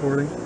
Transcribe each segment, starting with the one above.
recording.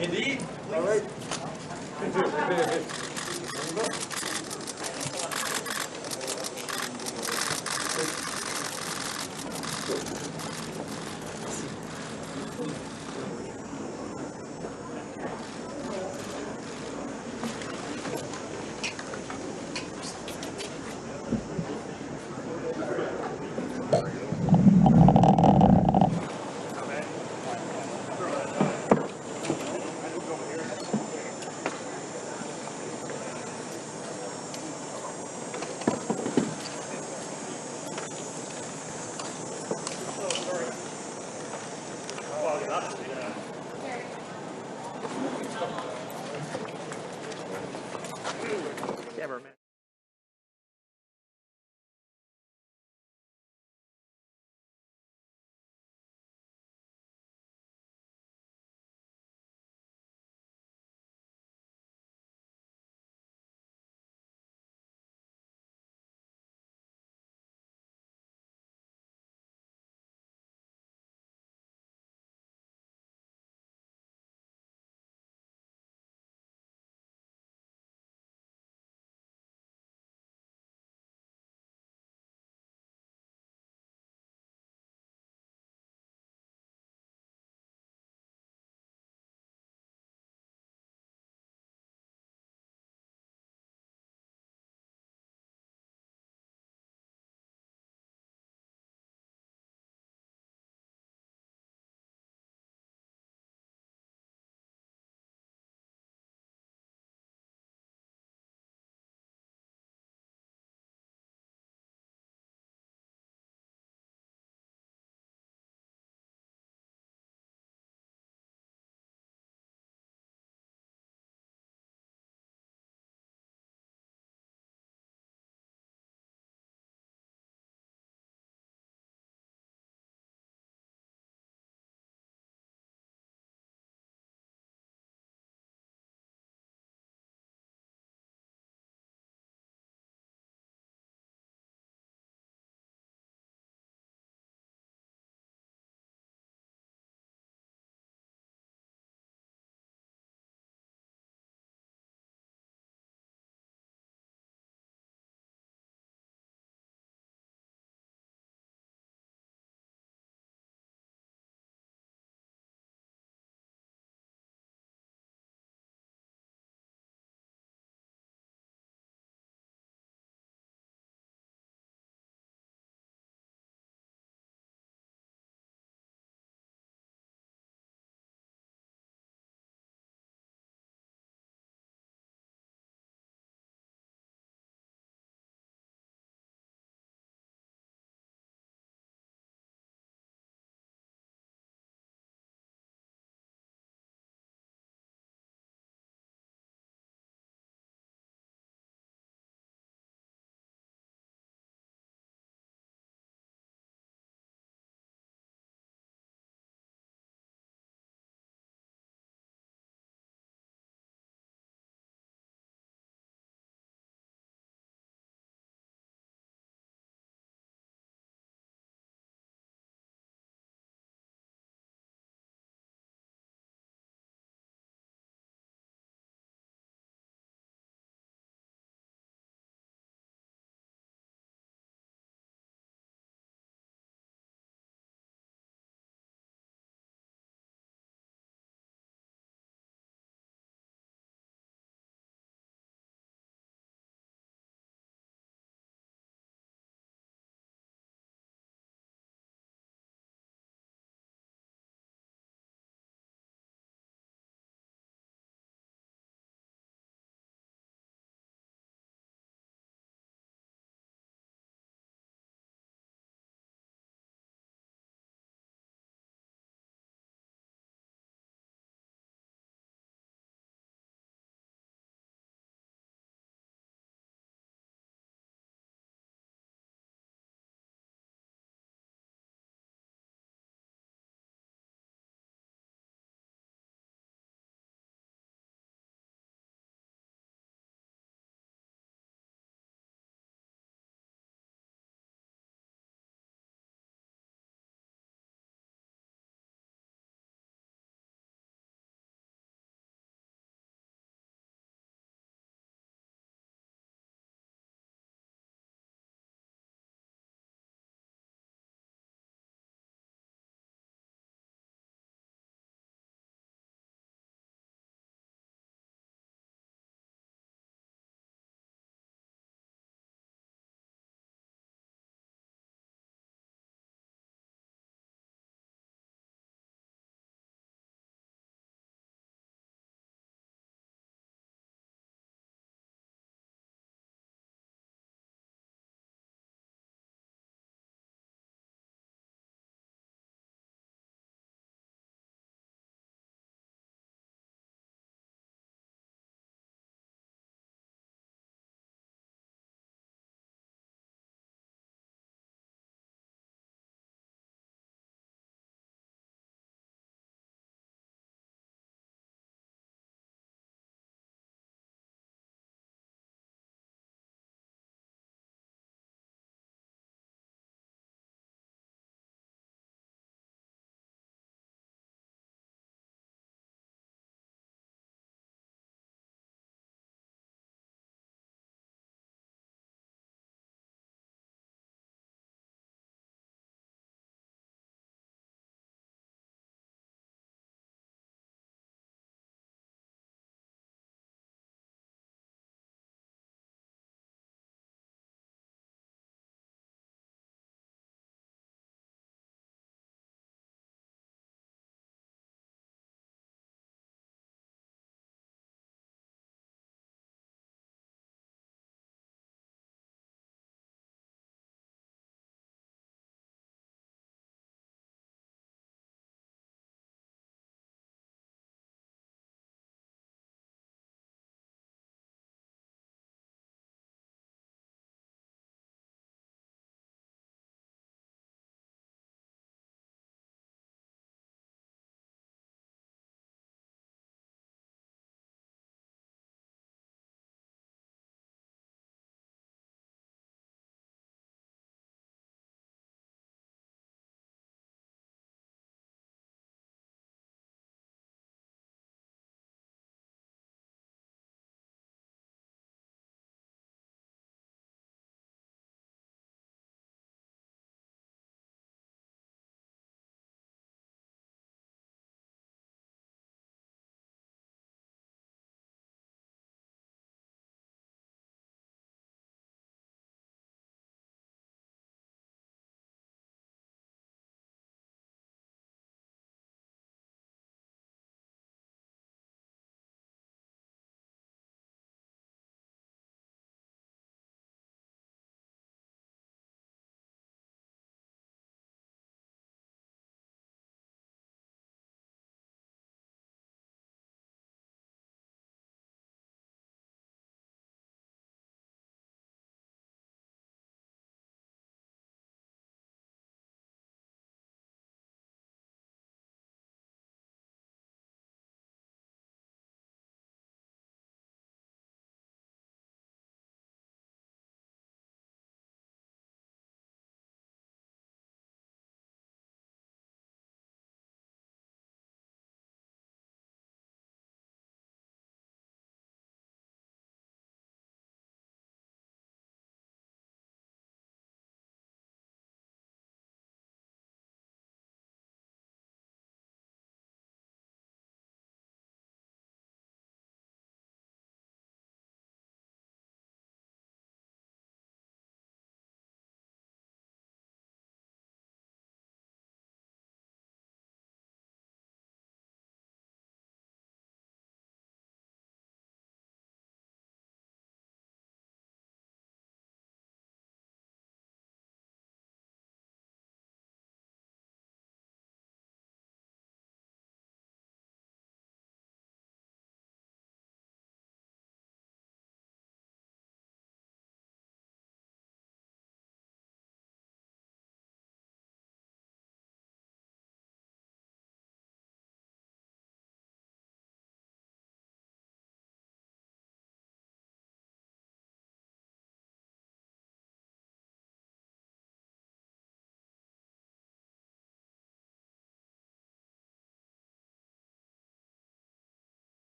Indeed. All right.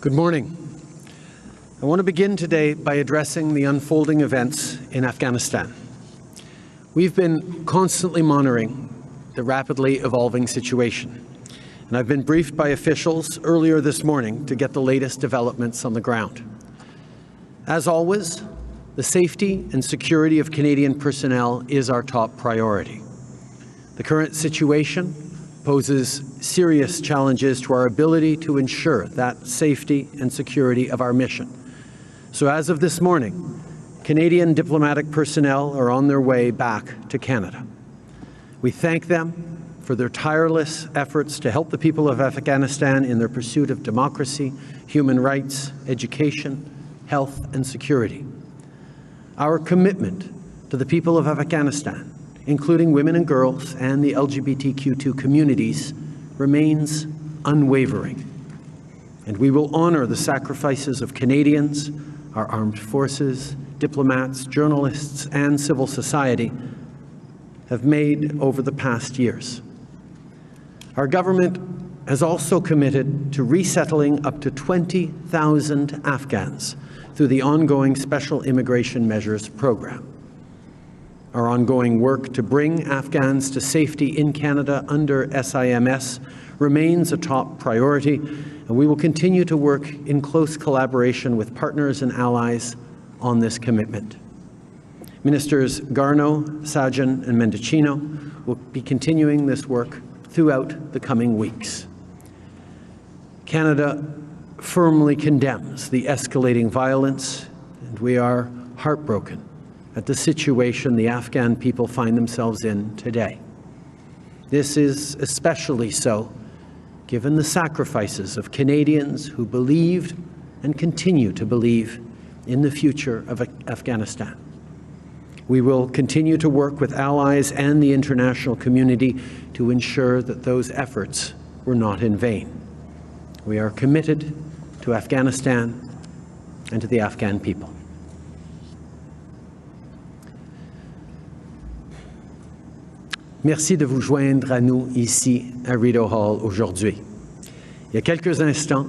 Good morning. I want to begin today by addressing the unfolding events in Afghanistan. We've been constantly monitoring the rapidly evolving situation, and I've been briefed by officials earlier this morning to get the latest developments on the ground. As always, the safety and security of Canadian personnel is our top priority. The current situation poses serious challenges to our ability to ensure that safety and security of our mission. So as of this morning, Canadian diplomatic personnel are on their way back to Canada. We thank them for their tireless efforts to help the people of Afghanistan in their pursuit of democracy, human rights, education, health, and security. Our commitment to the people of Afghanistan, including women and girls and the LGBTQ2 communities, remains unwavering. And we will honor the sacrifices of Canadians, our armed forces, diplomats, journalists, and civil society have made over the past years. Our government has also committed to resettling up to 20,000 Afghans through the ongoing Special Immigration Measures program. Our ongoing work to bring Afghans to safety in Canada under SIMS remains a top priority, and we will continue to work in close collaboration with partners and allies on this commitment. Ministers Garneau, Sajjan, and Mendicino will be continuing this work throughout the coming weeks. Canada firmly condemns the escalating violence, and we are heartbroken at the situation the Afghan people find themselves in today. This is especially so given the sacrifices of Canadians who believed and continue to believe in the future of Afghanistan. We will continue to work with allies and the international community to ensure that those efforts were not in vain. We are committed to Afghanistan and to the Afghan people. Merci de vous joindre à nous ici à Rideau Hall aujourd'hui. Il y a quelques instants,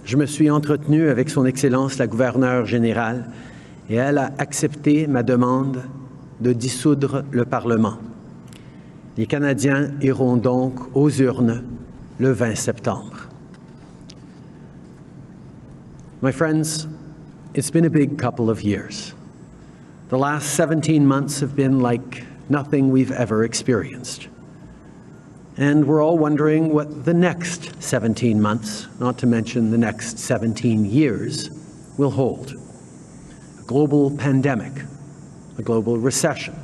je me suis entretenu avec Son Excellence la gouverneure générale et elle a accepté ma demande de dissoudre le Parlement. Les Canadiens iront donc aux urnes le 20 septembre. My friends, it's been a big couple of years. The last 17 months have been like nothing we've ever experienced. And we're all wondering what the next 17 months, not to mention the next 17 years, will hold. A global pandemic, a global recession,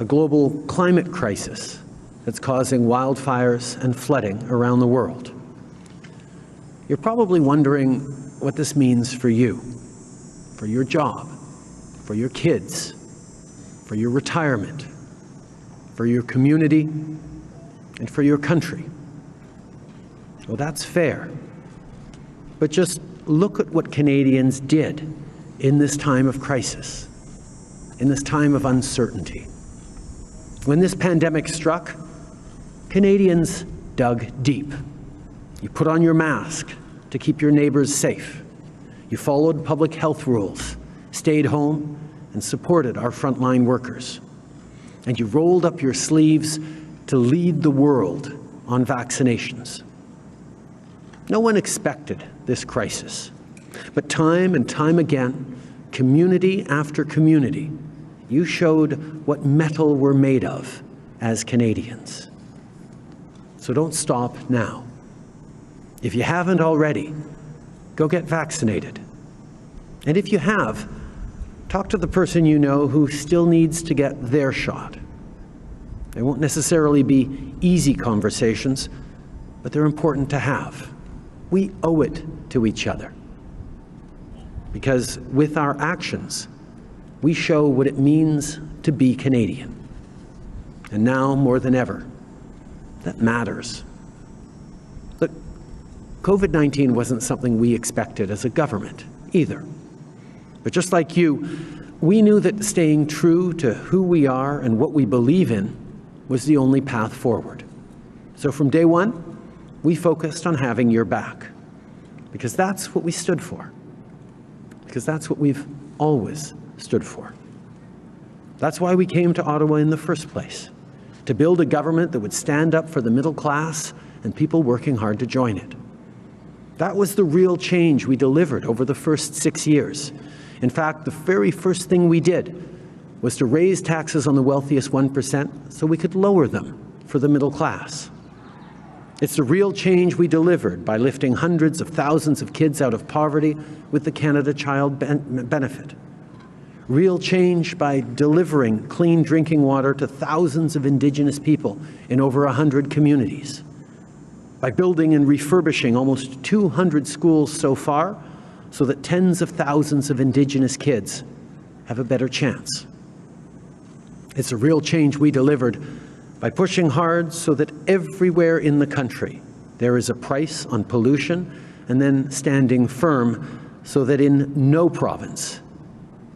a global climate crisis that's causing wildfires and flooding around the world. You're probably wondering what this means for you, for your job, for your kids, for your retirement, for your community, and for your country. Well, that's fair. But just look at what Canadians did in this time of crisis, in this time of uncertainty. When this pandemic struck, Canadians dug deep. You put on your mask to keep your neighbors safe. You followed public health rules, stayed home, and supported our frontline workers. And you rolled up your sleeves to lead the world on vaccinations. No one expected this crisis, but time and time again, community after community, you showed what mettle we're made of as Canadians. So don't stop now. If you haven't already, go get vaccinated. And if you have, talk to the person you know who still needs to get their shot. They won't necessarily be easy conversations, but they're important to have. We owe it to each other. Because with our actions, we show what it means to be Canadian. And now, more than ever, that matters. Look, COVID-19 wasn't something we expected as a government either. But just like you, we knew that staying true to who we are and what we believe in was the only path forward. So from day one, we focused on having your back. because that's what we stood for, because that's what we've always stood for. That's why we came to Ottawa in the first place, to build a government that would stand up for the middle class and people working hard to join it. That was the real change we delivered over the first 6 years. In fact, the very first thing we did was to raise taxes on the wealthiest 1% so we could lower them for the middle class. It's the real change we delivered by lifting hundreds of thousands of kids out of poverty with the Canada Child Benefit. Real change by delivering clean drinking water to thousands of Indigenous people in over 100 communities. By building and refurbishing almost 200 schools so far so that tens of thousands of Indigenous kids have a better chance. It's a real change we delivered by pushing hard so that everywhere in the country there is a price on pollution, and then standing firm so that in no province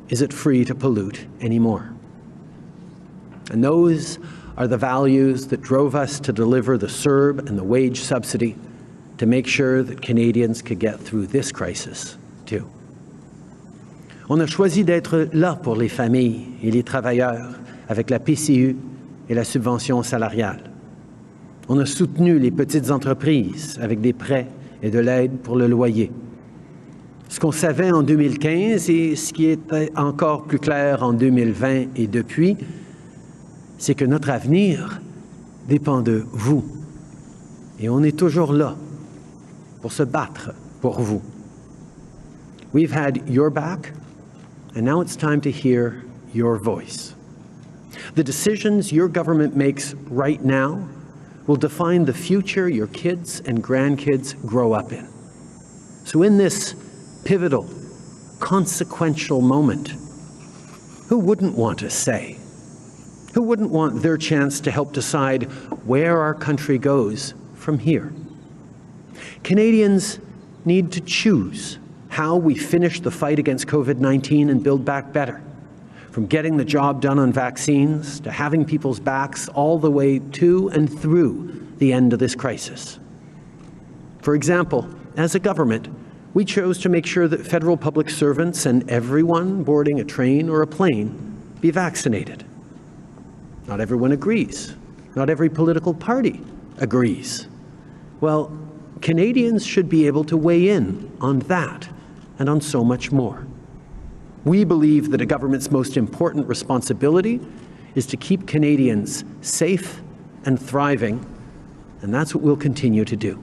is it free to pollute anymore. And those are the values that drove us to deliver the CERB and the wage subsidy to make sure that Canadians could get through this crisis too. On a choisi d'être là pour les familles et les travailleurs avec la PCU et la subvention salariale. On a soutenu les petites entreprises avec des prêts et de l'aide pour le loyer. Ce qu'on savait en 2015 et ce qui était encore plus clair en 2020 et depuis, c'est que notre avenir dépend de vous. Et on est toujours là pour se battre pour vous. We've had your back, and now it's time to hear your voice. The decisions your government makes right now will define the future your kids and grandkids grow up in. So in this pivotal, consequential moment, who wouldn't want a say? Who wouldn't want their chance to help decide where our country goes from here? Canadians need to choose how we finish the fight against COVID-19 and build back better. From getting the job done on vaccines to having people's backs all the way to and through the end of this crisis. For example, as a government, we chose to make sure that federal public servants and everyone boarding a train or a plane be vaccinated. Not everyone agrees. Not every political party agrees. Well, Canadians should be able to weigh in on that and on so much more. We believe that a government's most important responsibility is to keep Canadians safe and thriving, and that's what we'll continue to do.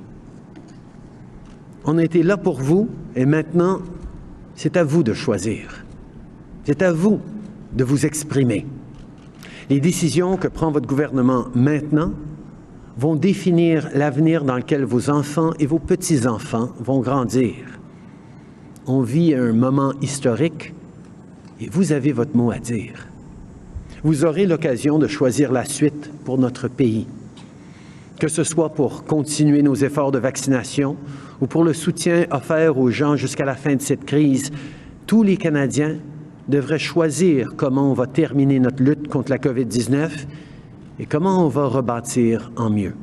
On a été là pour vous, et maintenant, c'est à vous de choisir. C'est à vous de vous exprimer. Les décisions que prend votre gouvernement maintenant vont définir l'avenir dans lequel vos enfants et vos petits-enfants vont grandir. On vit un moment historique et vous avez votre mot à dire. Vous aurez l'occasion de choisir la suite pour notre pays, que ce soit pour continuer nos efforts de vaccination ou pour le soutien offert aux gens jusqu'à la fin de cette crise. Tous les Canadiens devraient choisir comment on va terminer notre lutte contre la COVID-19 et comment on va rebâtir en mieux.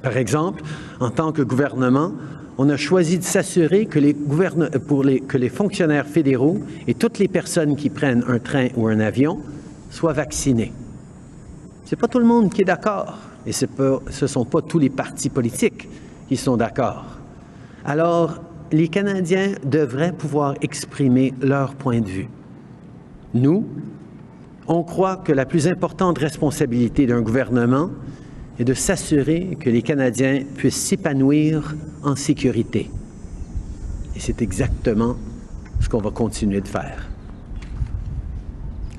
Par exemple, en tant que gouvernement, on a choisi de s'assurer que les fonctionnaires fédéraux et toutes les personnes qui prennent un train ou un avion soient vaccinés. Ce n'est pas tout le monde qui est d'accord, et ce ne sont pas tous les partis politiques qui sont d'accord. Alors, les Canadiens devraient pouvoir exprimer leur point de vue. Nous, on croit que la plus importante responsabilité d'un gouvernement est de s'assurer que les Canadiens puissent s'épanouir en sécurité. Et c'est exactement ce qu'on va continuer de faire.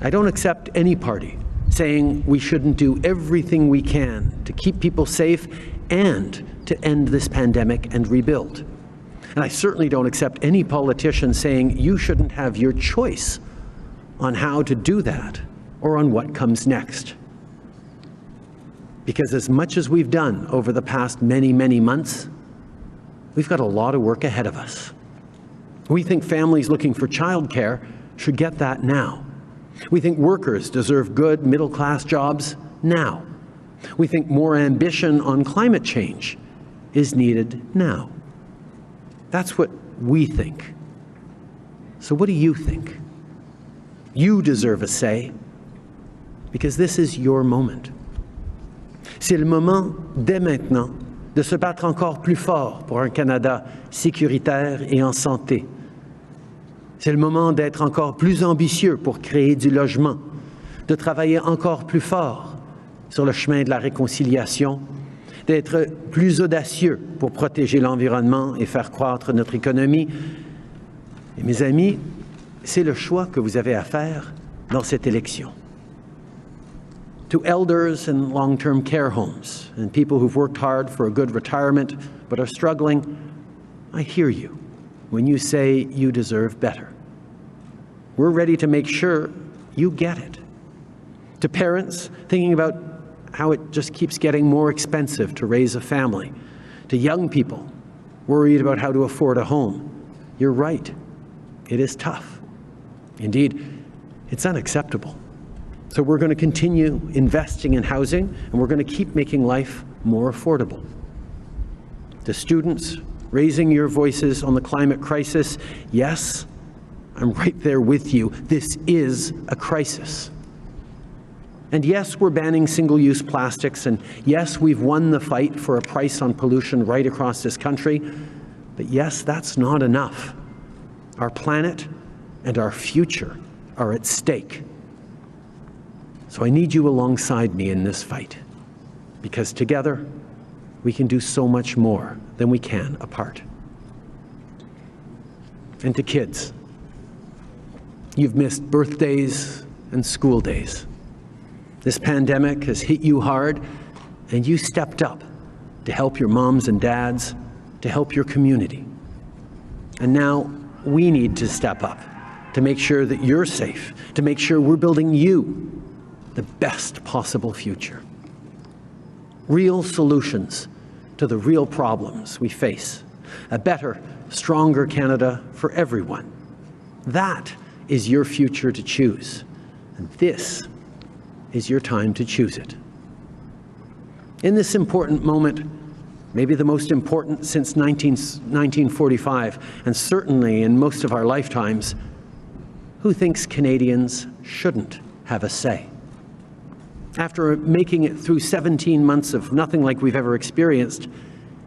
I don't accept any party saying we shouldn't do everything we can to keep people safe and to end this pandemic and rebuild. And I certainly don't accept any politician saying you shouldn't have your choice on how to do that or on what comes next. Because as much as we've done over the past many, many months, we've got a lot of work ahead of us. We think families looking for childcare should get that now. We think workers deserve good middle-class jobs now. We think more ambition on climate change is needed now. That's what we think. So what do you think? You deserve a say, because this is your moment. C'est le moment, dès maintenant, de se battre encore plus fort pour un Canada sécuritaire et en santé. C'est le moment d'être encore plus ambitieux pour créer du logement, de travailler encore plus fort sur le chemin de la réconciliation, d'être plus audacieux pour protéger l'environnement et faire croître notre économie. Et mes amis, c'est le choix que vous avez à faire dans cette élection. To elders in long-term care homes and people who've worked hard for a good retirement but are struggling, I hear you when you say you deserve better. We're ready to make sure you get it. To parents thinking about how it just keeps getting more expensive to raise a family. To young people worried about how to afford a home. You're right. It is tough. Indeed, it's unacceptable. So we're going to continue investing in housing, and we're going to keep making life more affordable. To students raising your voices on the climate crisis, yes, I'm right there with you. This is a crisis. And yes, we're banning single-use plastics, and yes, we've won the fight for a price on pollution right across this country, but yes, that's not enough. Our planet and our future are at stake. So I need you alongside me in this fight, because together we can do so much more than we can apart. And to kids, you've missed birthdays and school days. This pandemic has hit you hard, and you stepped up to help your moms and dads, to help your community. And now we need to step up to make sure that you're safe, to make sure we're building you the best possible future. Real solutions to the real problems we face. A better, stronger Canada for everyone. That is your future to choose. And this is your time to choose it. In this important moment, maybe the most important since 1945, and certainly in most of our lifetimes, who thinks Canadians shouldn't have a say? After making it through 17 months of nothing like we've ever experienced,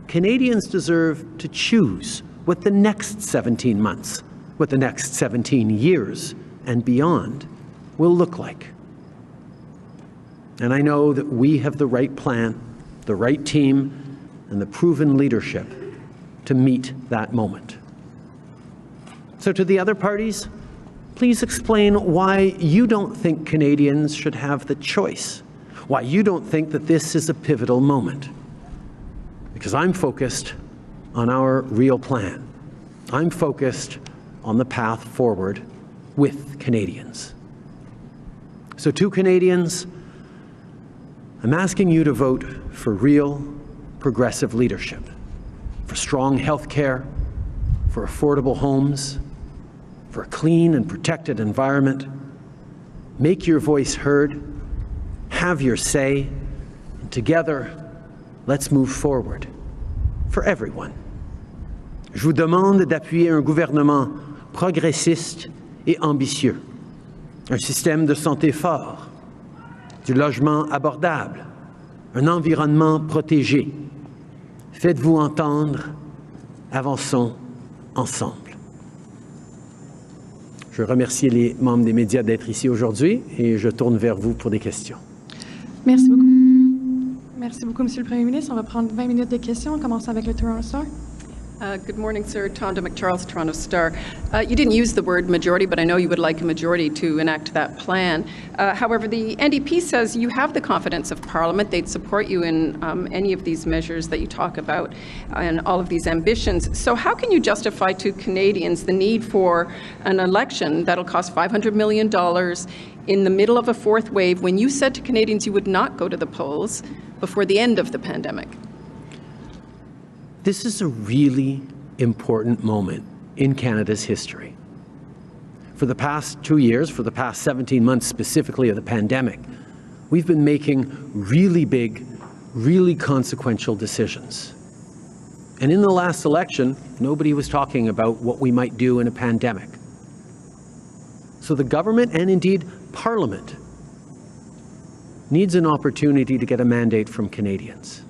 Canadians deserve to choose what the next 17 months, what the next 17 years and beyond will look like. And I know that we have the right plan, the right team, and the proven leadership to meet that moment. So to the other parties, please explain why you don't think Canadians should have the choice, why you don't think that this is a pivotal moment. Because I'm focused on our real plan. I'm focused on the path forward with Canadians. So to Canadians, I'm asking you to vote for real, progressive leadership, for strong health care, for affordable homes, for a clean and protected environment. Make your voice heard, have your say, and together, let's move forward for everyone. Je vous demande d'appuyer un gouvernement progressiste et ambitieux, un système de santé fort, du logement abordable, un environnement protégé. Faites-vous entendre, avançons ensemble. Je remercie les membres des médias d'être ici aujourd'hui et je tourne vers vous pour des questions. Merci beaucoup. Merci beaucoup, Monsieur le Premier ministre. On va prendre 20 minutes de questions. On commence avec le Toronto Star. Good morning, sir. Tonda McCharles, Toronto Star. You didn't use the word majority, but I know you would like a majority to enact that plan. However, the NDP says you have the confidence of Parliament. They'd support you in any of these measures that you talk about and all of these ambitions. So how can you justify to Canadians the need for an election that'll cost $500 million in the middle of a fourth wave when you said to Canadians you would not go to the polls before the end of the pandemic? This is a really important moment in Canada's history. For the past 2 years, for the past 17 months specifically of the pandemic, we've been making really big, really consequential decisions. And in the last election, nobody was talking about what we might do in a pandemic. So the government, and indeed Parliament, needs an opportunity to get a mandate from Canadians,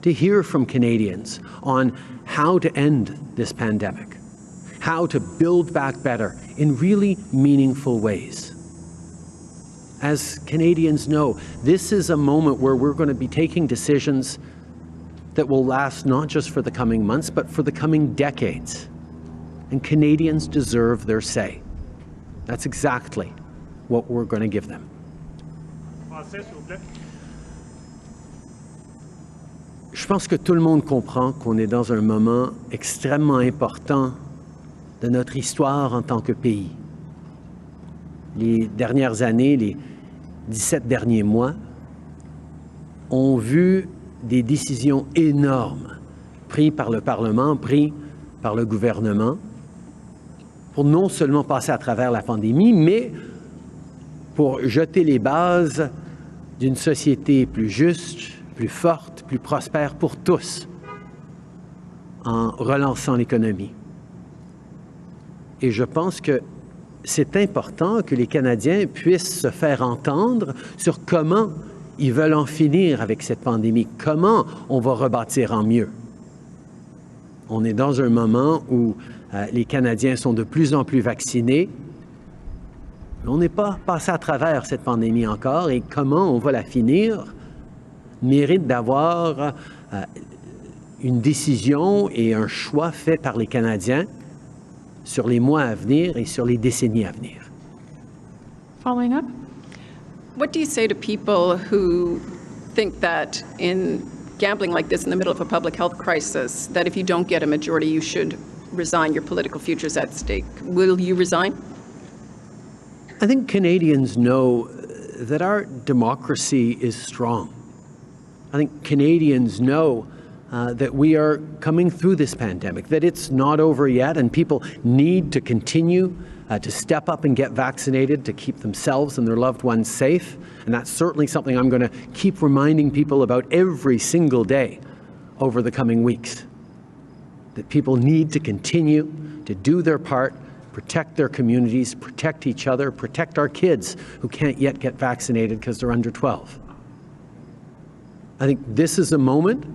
to hear from Canadians on how to end this pandemic, how to build back better in really meaningful ways. As Canadians know, this is a moment where we're going to be taking decisions that will last not just for the coming months, but for the coming decades. And Canadians deserve their say. That's exactly what we're going to give them. Je pense que tout le monde comprend qu'on est dans un moment extrêmement important de notre histoire en tant que pays. Les dernières années, les 17 derniers mois, ont vu des décisions énormes prises par le Parlement, prises par le gouvernement, pour non seulement passer à travers la pandémie, mais pour jeter les bases d'une société plus juste, plus forte, plus prospère pour tous, en relançant l'économie. Et je pense que c'est important que les Canadiens puissent se faire entendre sur comment ils veulent en finir avec cette pandémie, comment on va rebâtir en mieux. On est dans un moment où les Canadiens sont de plus en plus vaccinés. On n'est pas passé à travers cette pandémie encore, et comment on va la finir mérite d'avoir une décision et un choix fait par les Canadiens sur les mois à venir et sur les décennies à venir. Following up. What do you say to people who think that in gambling like this in the middle of a public health crisis, that if you don't get a majority, you should resign, your political future's at stake? Will you resign? I think Canadians know that our democracy is strong. I think Canadians know that we are coming through this pandemic, that it's not over yet, and people need to continue to step up and get vaccinated to keep themselves and their loved ones safe. And that's certainly something I'm going to keep reminding people about every single day over the coming weeks. That people need to continue to do their part, protect their communities, protect each other, protect our kids who can't yet get vaccinated because they're under 12. I think this is a moment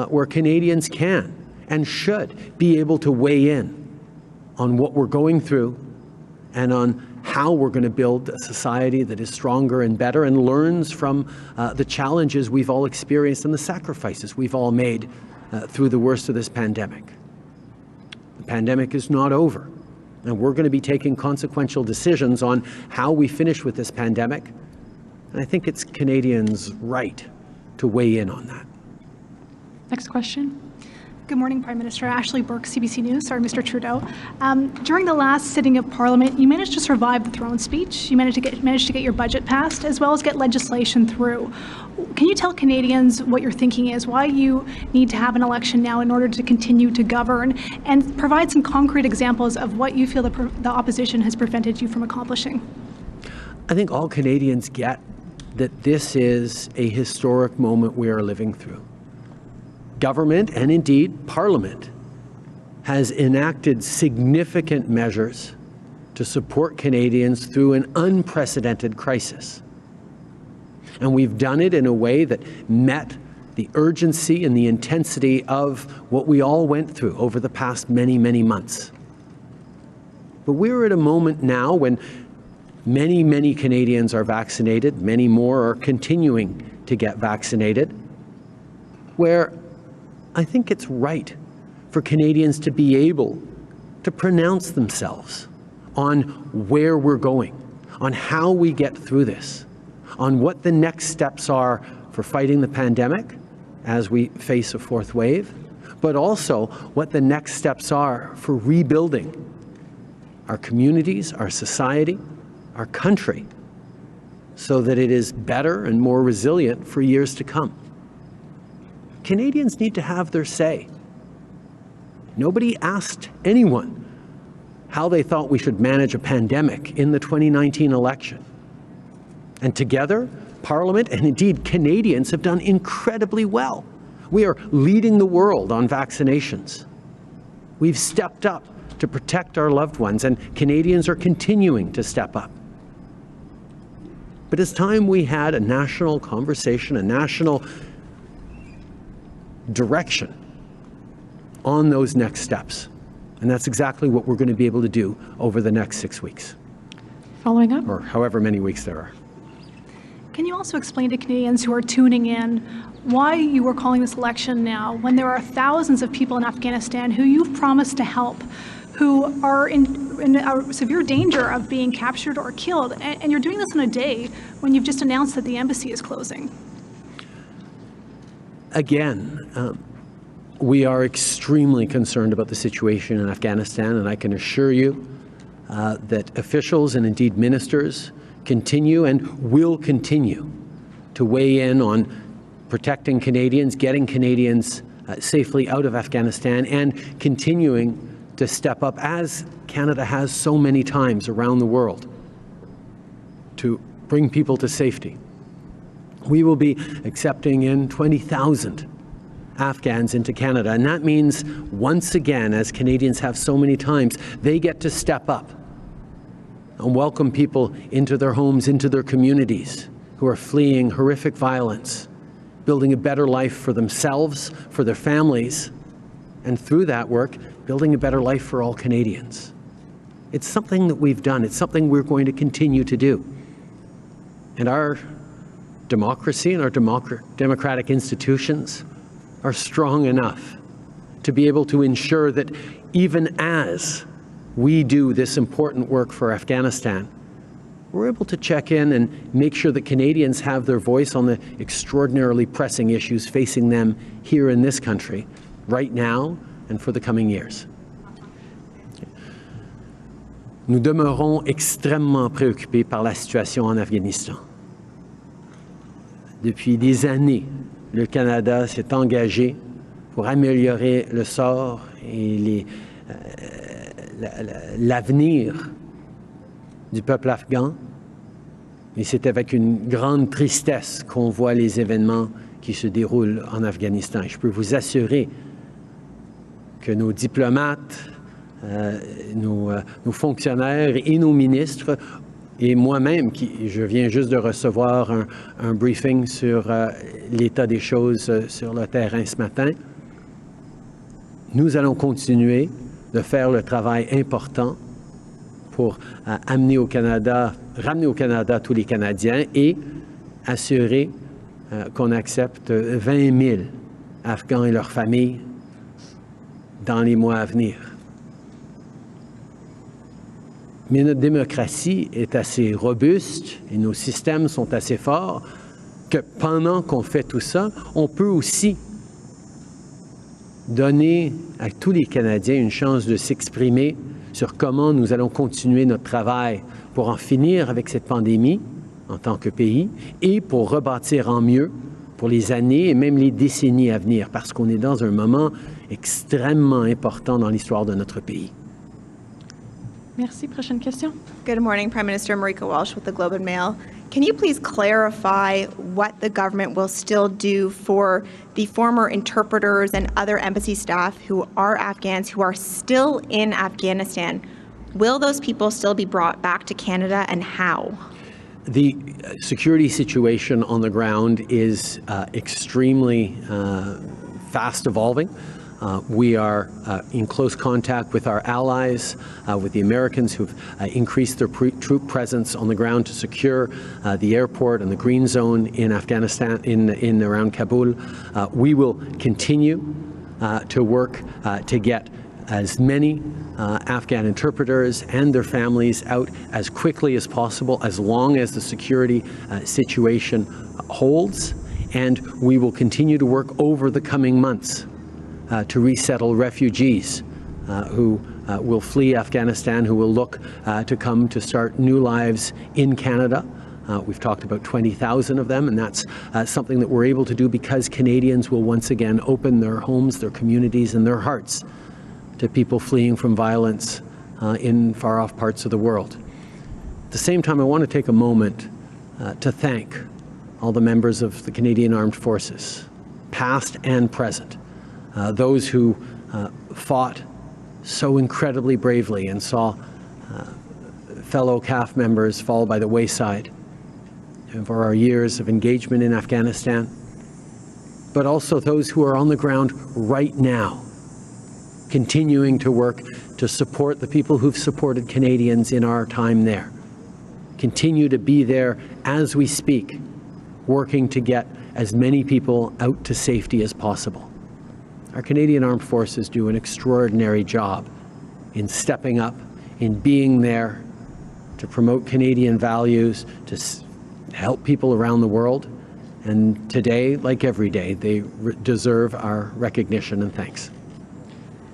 where Canadians can and should be able to weigh in on what we're going through and on how we're going to build a society that is stronger and better and learns from the challenges we've all experienced and the sacrifices we've all made through the worst of this pandemic. The pandemic is not over, and we're going to be taking consequential decisions on how we finish with this pandemic. And I think it's Canadians' right to weigh in on that. Next question. Good morning, Prime Minister. Ashley Burke, CBC News. Sorry, Mr. Trudeau. During the last sitting of Parliament, you managed to survive the throne speech. You managed to get your budget passed, as well as get legislation through. Can you tell Canadians what your thinking is, why you need to have an election now in order to continue to govern, and provide some concrete examples of what you feel the opposition has prevented you from accomplishing? I think all Canadians get that this is a historic moment we are living through. Government, and indeed Parliament, has enacted significant measures to support Canadians through an unprecedented crisis. And we've done it in a way that met the urgency and the intensity of what we all went through over the past many, many months. But we're at a moment now when many, many Canadians are vaccinated, many more are continuing to get vaccinated, where I think it's right for Canadians to be able to pronounce themselves on where we're going, on how we get through this, on what the next steps are for fighting the pandemic as we face a fourth wave, but also what the next steps are for rebuilding our communities, our society, our country, so that it is better and more resilient for years to come. Canadians need to have their say. Nobody asked anyone how they thought we should manage a pandemic in the 2019 election. And together, Parliament and indeed Canadians have done incredibly well. We are leading the world on vaccinations. We've stepped up to protect our loved ones, and Canadians are continuing to step up. But it's time we had a national conversation, a national direction on those next steps. And that's exactly what we're going to be able to do over the next 6 weeks. Following up. Or however many weeks there are. Can you also explain to Canadians who are tuning in why you are calling this election now when there are thousands of people in Afghanistan who you've promised to help, who are in a severe danger of being captured or killed, and you're doing this on a day when you've just announced that the embassy is closing? Again, we are extremely concerned about the situation in Afghanistan, and I can assure you that officials and indeed ministers continue and will continue to weigh in on protecting Canadians, getting Canadians safely out of Afghanistan, and continuing to step up, as Canada has so many times around the world, to bring people to safety. We will be accepting in 20,000 Afghans into Canada, and that means, once again, as Canadians have so many times, they get to step up and welcome people into their homes, into their communities, who are fleeing horrific violence, building a better life for themselves, for their families, and through that work, building a better life for all Canadians. It's something that we've done. It's something we're going to continue to do. And our democracy and our democratic institutions are strong enough to be able to ensure that even as we do this important work for Afghanistan, we're able to check in and make sure that Canadians have their voice on the extraordinarily pressing issues facing them here in this country, right now and for the coming years. Nous demeurons extrêmement préoccupés par la situation en Afghanistan. Depuis des années, le Canada s'est engagé pour améliorer le sort et l'avenir du peuple afghan. Et c'est avec une grande tristesse qu'on voit les événements qui se déroulent en Afghanistan. Et je peux vous assurer que nos diplomates, nos fonctionnaires et nos ministres, et moi-même, je viens juste de recevoir un briefing sur l'état des choses sur le terrain ce matin, nous allons continuer de faire le travail important pour ramener au Canada tous les Canadiens et assurer qu'on accepte 20 000 Afghans et leurs familles dans les mois à venir. Mais notre démocratie est assez robuste et nos systèmes sont assez forts que pendant qu'on fait tout ça, on peut aussi donner à tous les Canadiens une chance de s'exprimer sur comment nous allons continuer notre travail pour en finir avec cette pandémie en tant que pays et pour rebâtir en mieux pour les années et même les décennies à venir, parce qu'on est dans un moment extrêmement important dans l'histoire de notre pays. Merci. Prochaine question. Good morning, Prime Minister. Marika Walsh with the Globe and Mail. Can you please clarify what the government will still do for the former interpreters and other embassy staff who are Afghans who are still in Afghanistan? Will those people still be brought back to Canada, and how? The security situation on the ground is extremely fast evolving. We are in close contact with our allies, with the Americans who've increased their troop presence on the ground to secure the airport and the green zone in Afghanistan, in around Kabul. We will continue to work to get as many Afghan interpreters and their families out as quickly as possible, as long as the security situation holds. And we will continue to work over the coming months to resettle refugees who will flee Afghanistan, who will look to come to start new lives in Canada. We've talked about 20,000 of them, and that's something that we're able to do because Canadians will once again open their homes, their communities, and their hearts to people fleeing from violence in far-off parts of the world. At the same time, I want to take a moment to thank all the members of the Canadian Armed Forces, past and present. Those who fought so incredibly bravely and saw fellow CAF members fall by the wayside, and for our years of engagement in Afghanistan, but also those who are on the ground right now, continuing to work to support the people who've supported Canadians in our time there. Continue to be there as we speak, working to get as many people out to safety as possible. Our Canadian Armed Forces do an extraordinary job in stepping up, in being there to promote Canadian values, to help people around the world. And today, like every day, they deserve our recognition and thanks.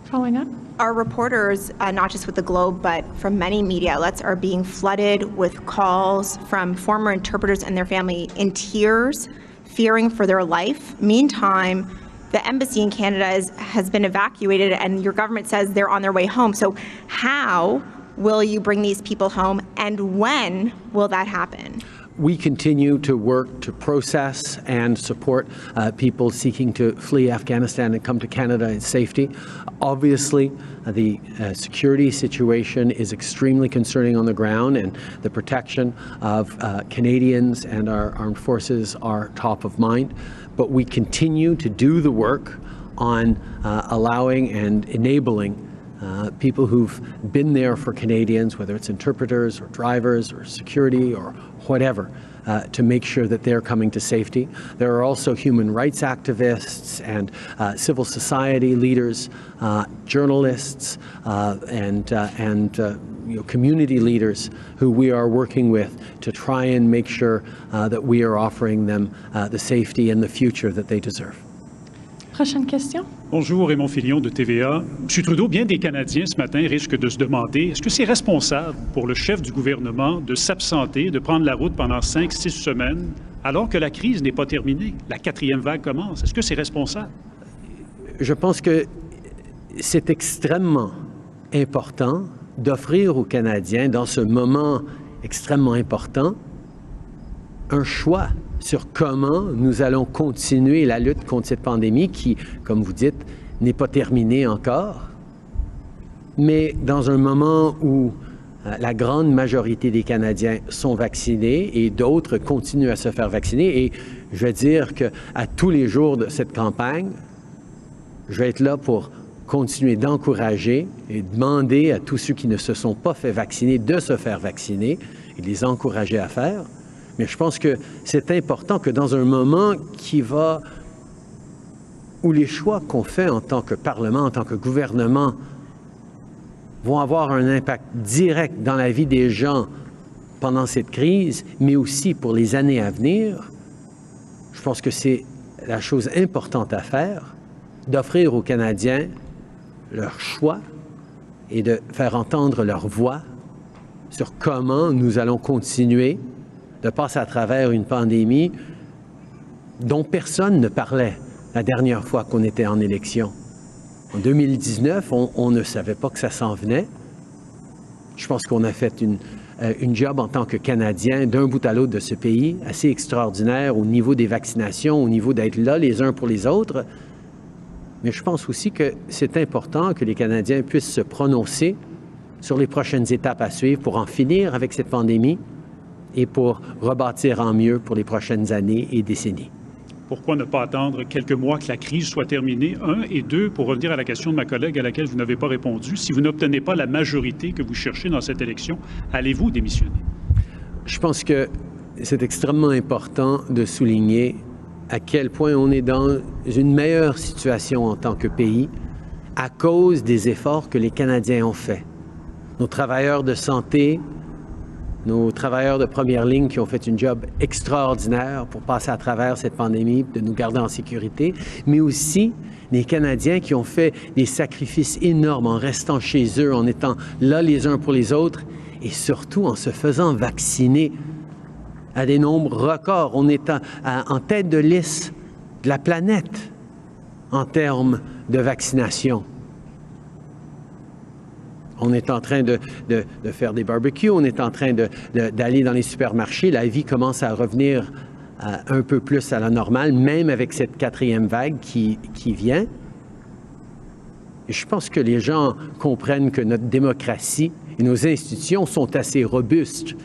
Following up. Our reporters, not just with the Globe, but from many media outlets, are being flooded with calls from former interpreters and their family in tears, fearing for their life. Meantime, the embassy in Canada has been evacuated, and your government says they're on their way home. So how will you bring these people home, and when will that happen? We continue to work to process and support people seeking to flee Afghanistan and come to Canada in safety. Obviously, the security situation is extremely concerning on the ground, and the protection of Canadians and our armed forces are top of mind. But we continue to do the work on allowing and enabling people who've been there for Canadians, whether it's interpreters or drivers or security or whatever, to make sure that they're coming to safety. There are also human rights activists and civil society leaders, journalists, and community leaders who we are working with to try and make sure that we are offering them the safety and the future that they deserve. Prochaine question. Bonjour, Raymond Filion de TVA. M. Trudeau, bien des Canadiens ce matin risquent de se demander, est-ce que c'est responsable pour le chef du gouvernement de s'absenter, de prendre la route pendant 5-6 semaines, alors que la crise n'est pas terminée? La 4e vague commence. Est-ce que c'est responsable? Je pense que c'est extrêmement important d'offrir aux Canadiens, dans ce moment extrêmement important, un choix sur comment nous allons continuer la lutte contre cette pandémie qui, comme vous dites, n'est pas terminée encore, mais dans un moment où la grande majorité des Canadiens sont vaccinés et d'autres continuent à se faire vacciner. Et je vais dire qu'à tous les jours de cette campagne, je vais être là pour continuer d'encourager et demander à tous ceux qui ne se sont pas fait vacciner de se faire vacciner et de les encourager à faire. Mais je pense que c'est important que dans un moment où les choix qu'on fait en tant que Parlement, en tant que gouvernement, vont avoir un impact direct dans la vie des gens pendant cette crise, mais aussi pour les années à venir, je pense que c'est la chose importante à faire, d'offrir aux Canadiens leur choix et de faire entendre leur voix sur comment nous allons continuer de passer à travers une pandémie dont personne ne parlait la dernière fois qu'on était en élection. En 2019, on ne savait pas que ça s'en venait. Je pense qu'on a fait une job en tant que Canadiens d'un bout à l'autre de ce pays assez extraordinaire au niveau des vaccinations, au niveau d'être là les uns pour les autres. Mais je pense aussi que c'est important que les Canadiens puissent se prononcer sur les prochaines étapes à suivre pour en finir avec cette pandémie et pour rebâtir en mieux pour les prochaines années et décennies. Pourquoi ne pas attendre quelques mois que la crise soit terminée? 1 et 2, pour revenir à la question de ma collègue à laquelle vous n'avez pas répondu, si vous n'obtenez pas la majorité que vous cherchez dans cette élection, allez-vous démissionner? Je pense que c'est extrêmement important de souligner à quel point on est dans une meilleure situation en tant que pays à cause des efforts que les Canadiens ont faits. Nos travailleurs de santé, nos travailleurs de première ligne qui ont fait une job extraordinaire pour passer à travers cette pandémie, de nous garder en sécurité, mais aussi les Canadiens qui ont fait des sacrifices énormes en restant chez eux, en étant là les uns pour les autres et surtout en se faisant vacciner à des nombres records. On est en tête de liste de la planète en termes de vaccination. On est en train de faire des barbecues, on est en train d'aller dans les supermarchés. La vie commence à revenir un peu plus à la normale, même avec cette quatrième vague qui vient. Et je pense que les gens comprennent que notre démocratie et nos institutions sont assez robustes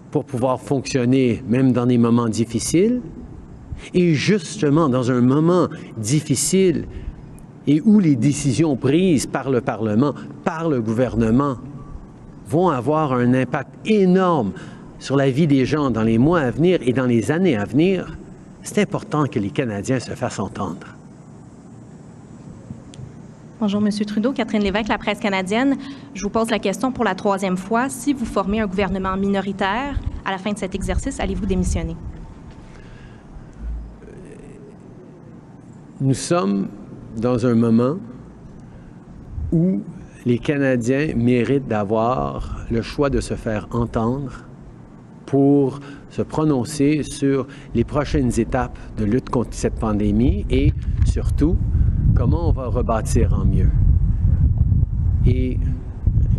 pour pouvoir fonctionner même dans des moments difficiles. Et justement, dans un moment difficile et où les décisions prises par le Parlement, par le gouvernement, vont avoir un impact énorme sur la vie des gens dans les mois à venir et dans les années à venir, c'est important que les Canadiens se fassent entendre. Bonjour, M. Trudeau. Catherine Lévesque, la presse canadienne. Je vous pose la question pour la troisième fois. Si vous formez un gouvernement minoritaire, à la fin de cet exercice, allez-vous démissionner? Nous sommes dans un moment où les Canadiens méritent d'avoir le choix de se faire entendre pour se prononcer sur les prochaines étapes de lutte contre cette pandémie et surtout, comment on va rebâtir en mieux. Et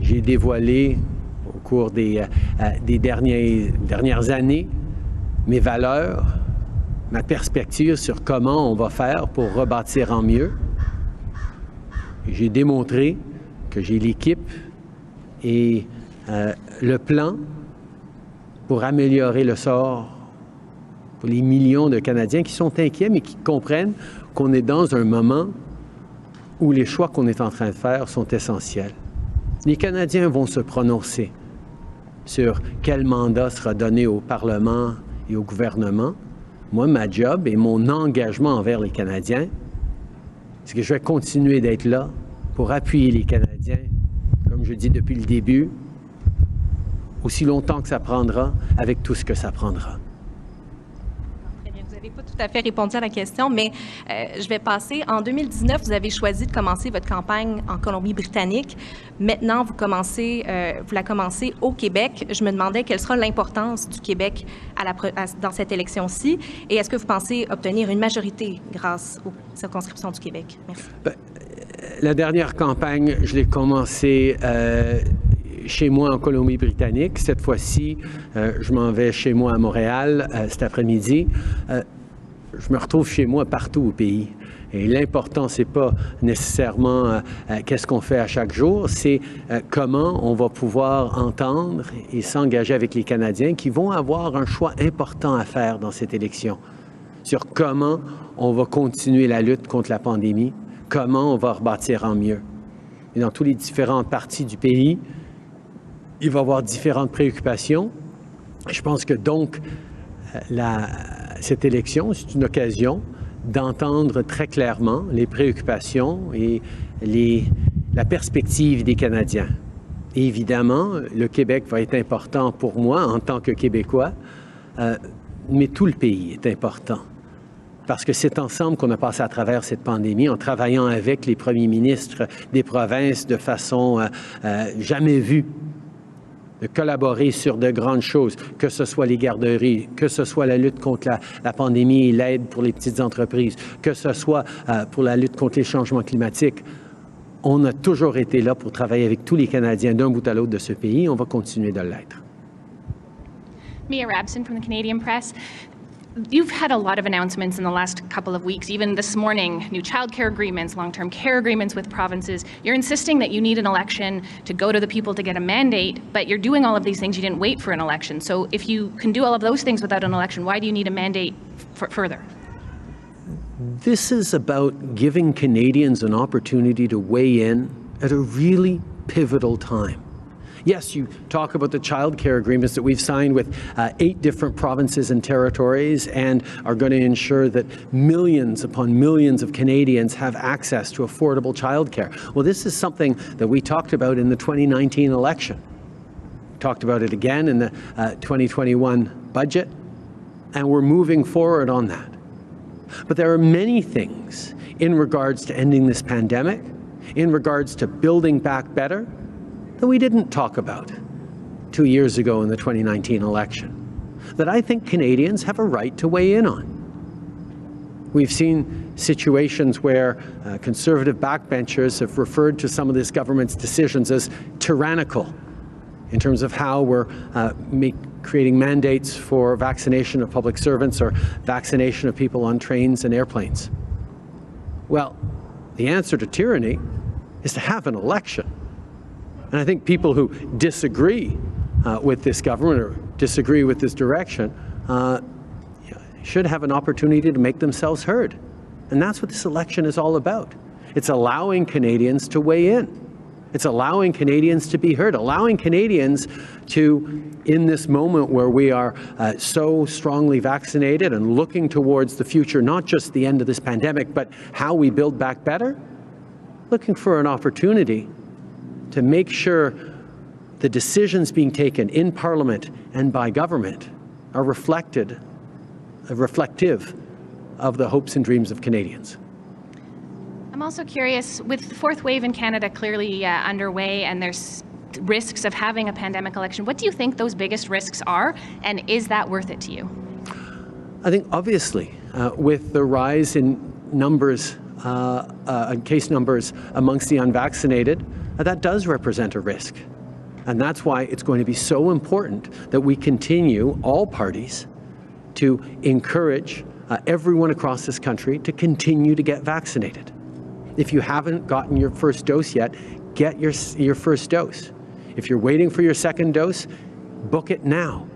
j'ai dévoilé au cours des dernières années mes valeurs, ma perspective sur comment on va faire pour rebâtir en mieux. J'ai démontré que j'ai l'équipe et le plan pour améliorer le sort pour les millions de Canadiens qui sont inquiets, mais qui comprennent qu'on est dans un moment où les choix qu'on est en train de faire sont essentiels. Les Canadiens vont se prononcer sur quel mandat sera donné au Parlement et au gouvernement. Moi, ma job et mon engagement envers les Canadiens, c'est que je vais continuer d'être là pour appuyer les Canadiens, comme je dis depuis le début, aussi longtemps que ça prendra, avec tout ce que ça prendra. Très bien. Vous n'avez pas tout à fait répondu à la question, mais je vais passer. En 2019, vous avez choisi de commencer votre campagne en Colombie-Britannique. Maintenant, vous la commencez au Québec. Je me demandais quelle sera l'importance du Québec dans cette élection-ci et est-ce que vous pensez obtenir une majorité grâce aux circonscriptions du Québec? Merci. La dernière campagne, je l'ai commencée chez moi en Colombie-Britannique. Cette fois-ci, je m'en vais chez moi à Montréal cet après-midi. Je me retrouve chez moi partout au pays. Et l'important, c'est pas nécessairement qu'est-ce qu'on fait à chaque jour, c'est comment on va pouvoir entendre et s'engager avec les Canadiens qui vont avoir un choix important à faire dans cette élection sur comment on va continuer la lutte contre la pandémie, comment on va rebâtir en mieux. Et dans toutes les différentes parties du pays, il va y avoir différentes préoccupations. Je pense que donc, cette élection, c'est une occasion d'entendre très clairement les préoccupations et la perspective des Canadiens. Et évidemment, le Québec va être important pour moi en tant que Québécois, mais tout le pays est important. Parce que c'est ensemble qu'on a passé à travers cette pandémie, en travaillant avec les premiers ministres des provinces de façon jamais vue, de collaborer sur de grandes choses, que ce soit les garderies, que ce soit la lutte contre la pandémie et l'aide pour les petites entreprises, que ce soit pour la lutte contre les changements climatiques. On a toujours été là pour travailler avec tous les Canadiens d'un bout à l'autre de ce pays. On va continuer de l'être. Mia Rabson from the Canadian Press. You've had a lot of announcements in the last couple of weeks, even this morning, new childcare agreements, long-term care agreements with provinces. You're insisting that you need an election to go to the people to get a mandate, but you're doing all of these things. You didn't wait for an election. So if you can do all of those things without an election, why do you need a mandate further? This is about giving Canadians an opportunity to weigh in at a really pivotal time. Yes, you talk about the child care agreements that we've signed with 8 different provinces and territories and are going to ensure that millions upon millions of Canadians have access to affordable child care. Well, this is something that we talked about in the 2019 election. We talked about it again in the 2021 budget, and we're moving forward on that. But there are many things in regards to ending this pandemic, in regards to building back better, that we didn't talk about 2 years ago in the 2019 election, that I think Canadians have a right to weigh in on. We've seen situations where conservative backbenchers have referred to some of this government's decisions as tyrannical in terms of how we're creating mandates for vaccination of public servants or vaccination of people on trains and airplanes. Well, the answer to tyranny is to have an election. And I think people who disagree with this government or disagree with this direction should have an opportunity to make themselves heard. And that's what this election is all about. It's allowing Canadians to weigh in. It's allowing Canadians to be heard, allowing Canadians to, in this moment where we are so strongly vaccinated and looking towards the future, not just the end of this pandemic, but how we build back better, looking for an opportunity to make sure the decisions being taken in Parliament and by government are reflective of the hopes and dreams of Canadians. I'm also curious, with the fourth wave in Canada clearly underway and there's risks of having a pandemic election, what do you think those biggest risks are, and is that worth it to you? I think obviously with the rise in numbers, case numbers amongst the unvaccinated, that does represent a risk. And that's why it's going to be so important that we continue, all parties, to encourage everyone across this country to continue to get vaccinated. If you haven't gotten your first dose yet, get your first dose. If you're waiting for your second dose, book it now.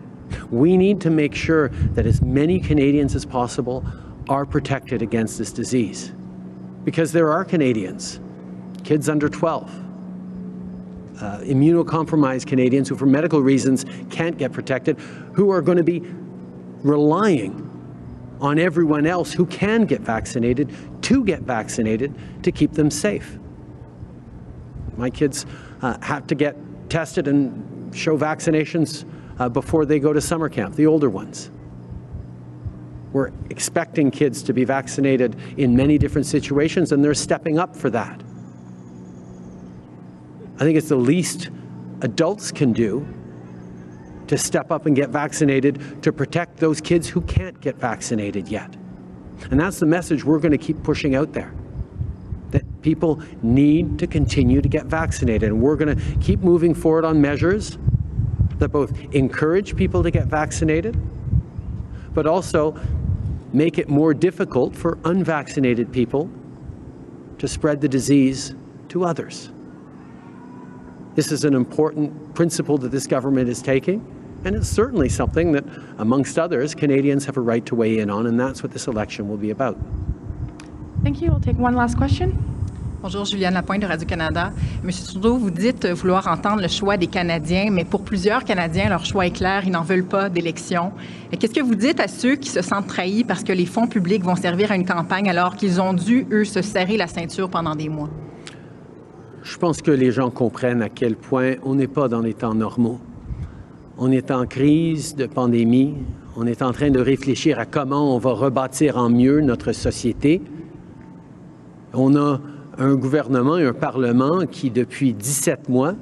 We need to make sure that as many Canadians as possible are protected against this disease. Because there are Canadians, kids under 12, immunocompromised Canadians who for medical reasons can't get protected, who are going to be relying on everyone else who can get vaccinated to keep them safe. My kids have to get tested and show vaccinations before they go to summer camp, the older ones. We're expecting kids to be vaccinated in many different situations, and they're stepping up for that. I think it's the least adults can do to step up and get vaccinated to protect those kids who can't get vaccinated yet. And that's the message we're going to keep pushing out there, that people need to continue to get vaccinated. And we're going to keep moving forward on measures that both encourage people to get vaccinated, but also make it more difficult for unvaccinated people to spread the disease to others. This is an important principle that this government is taking, and it's certainly something that, amongst others, Canadians have a right to weigh in on, and that's what this election will be about. Thank you. We'll take one last question. Bonjour, Juliane Lapointe de Radio-Canada. Monsieur Trudeau, vous dites vouloir entendre le choix des Canadiens, mais pour plusieurs Canadiens, leur choix est clair, ils n'en veulent pas d'élection. Qu'est-ce que vous dites à ceux qui se sentent trahis parce que les fonds publics vont servir à une campagne alors qu'ils ont dû, eux, se serrer la ceinture pendant des mois? Je pense que les gens comprennent à quel point on n'est pas dans les temps normaux. On est en crise de pandémie. On est en train de réfléchir à comment on va rebâtir en mieux notre société. On a un gouvernement et un Parlement qui, depuis 17 mois,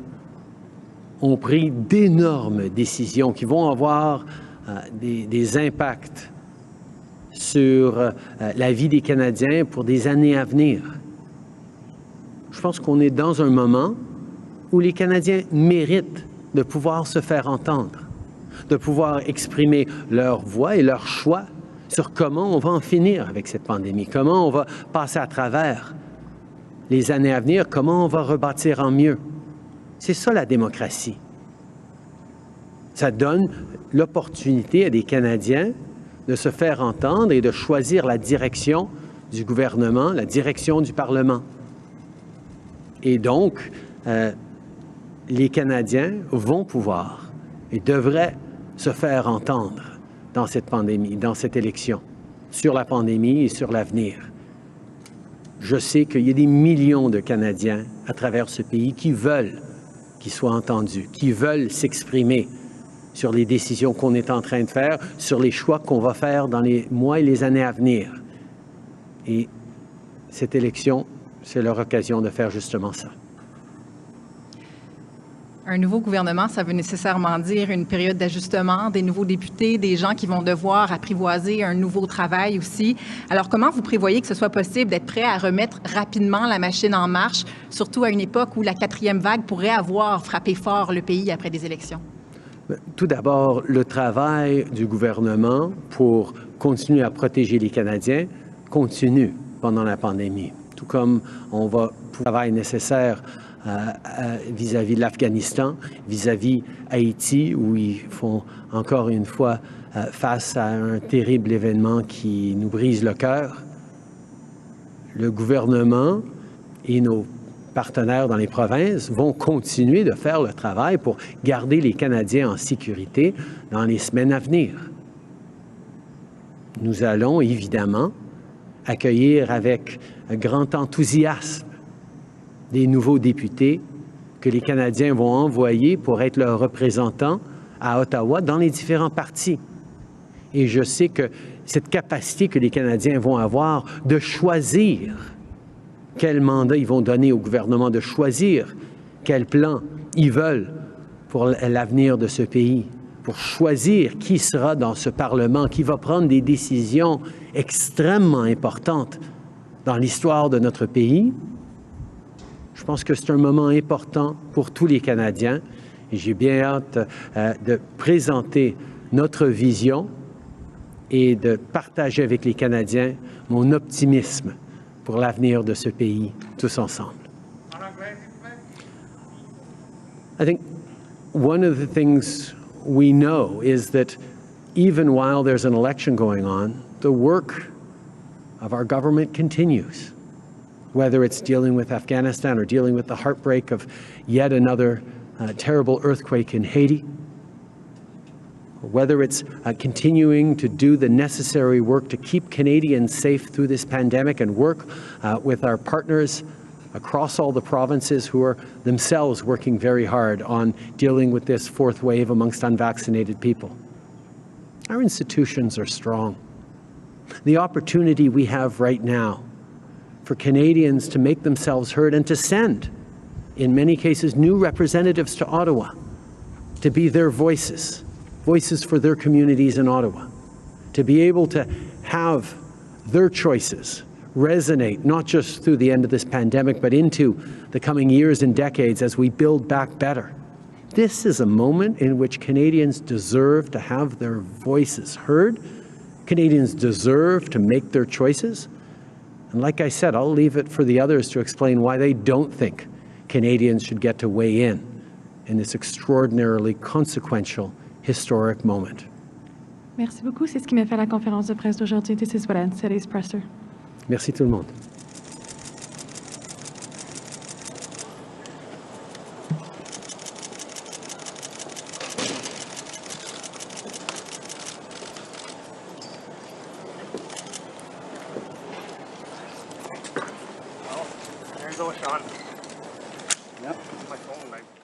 ont pris d'énormes décisions qui vont avoir des impacts sur la vie des Canadiens pour des années à venir. Je pense qu'on est dans un moment où les Canadiens méritent de pouvoir se faire entendre, de pouvoir exprimer leur voix et leur choix sur comment on va en finir avec cette pandémie, comment on va passer à travers les années à venir, comment on va rebâtir en mieux. C'est ça la démocratie. Ça donne l'opportunité à des Canadiens de se faire entendre et de choisir la direction du gouvernement, la direction du Parlement. Et donc, les Canadiens vont pouvoir et devraient se faire entendre dans cette pandémie, dans cette élection, sur la pandémie et sur l'avenir. Je sais qu'il y a des millions de Canadiens à travers ce pays qui veulent qu'ils soient entendus, qui veulent s'exprimer sur les décisions qu'on est en train de faire, sur les choix qu'on va faire dans les mois et les années à venir. Et cette élection, c'est leur occasion de faire justement ça. Un nouveau gouvernement, ça veut nécessairement dire une période d'ajustement, des nouveaux députés, des gens qui vont devoir apprivoiser un nouveau travail aussi. Alors, comment vous prévoyez que ce soit possible d'être prêt à remettre rapidement la machine en marche, surtout à une époque où la quatrième vague pourrait avoir frappé fort le pays après des élections? Tout d'abord, le travail du gouvernement pour continuer à protéger les Canadiens continue pendant la pandémie, tout comme on va pour le travail nécessaire vis-à-vis de l'Afghanistan, vis-à-vis Haïti, où ils font encore une fois face à un terrible événement qui nous brise le cœur. Le gouvernement et nos partenaires dans les provinces vont continuer de faire le travail pour garder les Canadiens en sécurité dans les semaines à venir. Nous allons évidemment accueillir avec un grand enthousiasme des nouveaux députés que les Canadiens vont envoyer pour être leurs représentants à Ottawa dans les différents partis. Et je sais que cette capacité que les Canadiens vont avoir de choisir quel mandat ils vont donner au gouvernement, de choisir quel plan ils veulent pour l'avenir de ce pays, pour choisir qui sera dans ce Parlement, qui va prendre des décisions extrêmement importantes dans l'histoire de notre pays. Je pense que c'est un moment important pour tous les Canadiens et j'ai bien hâte de présenter notre vision et de partager avec les Canadiens mon optimisme pour l'avenir de ce pays, tous ensemble. I think one of the things we know is that even while there's an election going on, the work of our government continues, whether it's dealing with Afghanistan or dealing with the heartbreak of yet another terrible earthquake in Haiti, or whether it's continuing to do the necessary work to keep Canadians safe through this pandemic and work with our partners across all the provinces who are themselves working very hard on dealing with this fourth wave amongst unvaccinated people. Our institutions are strong. The opportunity we have right now for Canadians to make themselves heard and to send, in many cases, new representatives to Ottawa to be their voices for their communities in Ottawa, to be able to have their choices resonate not just through the end of this pandemic, but into the coming years and decades as we build back better. This is a moment in which Canadians deserve to have their voices heard. Canadians deserve to make their choices. And like I said, I'll leave it for the others to explain why they don't think Canadians should get to weigh in this extraordinarily consequential historic moment. Merci beaucoup. C'est ce qui m'a fait la conférence de presse d'aujourd'hui. This is what ends today's presser. Merci tout le monde. There's Sean. Yep, my phone.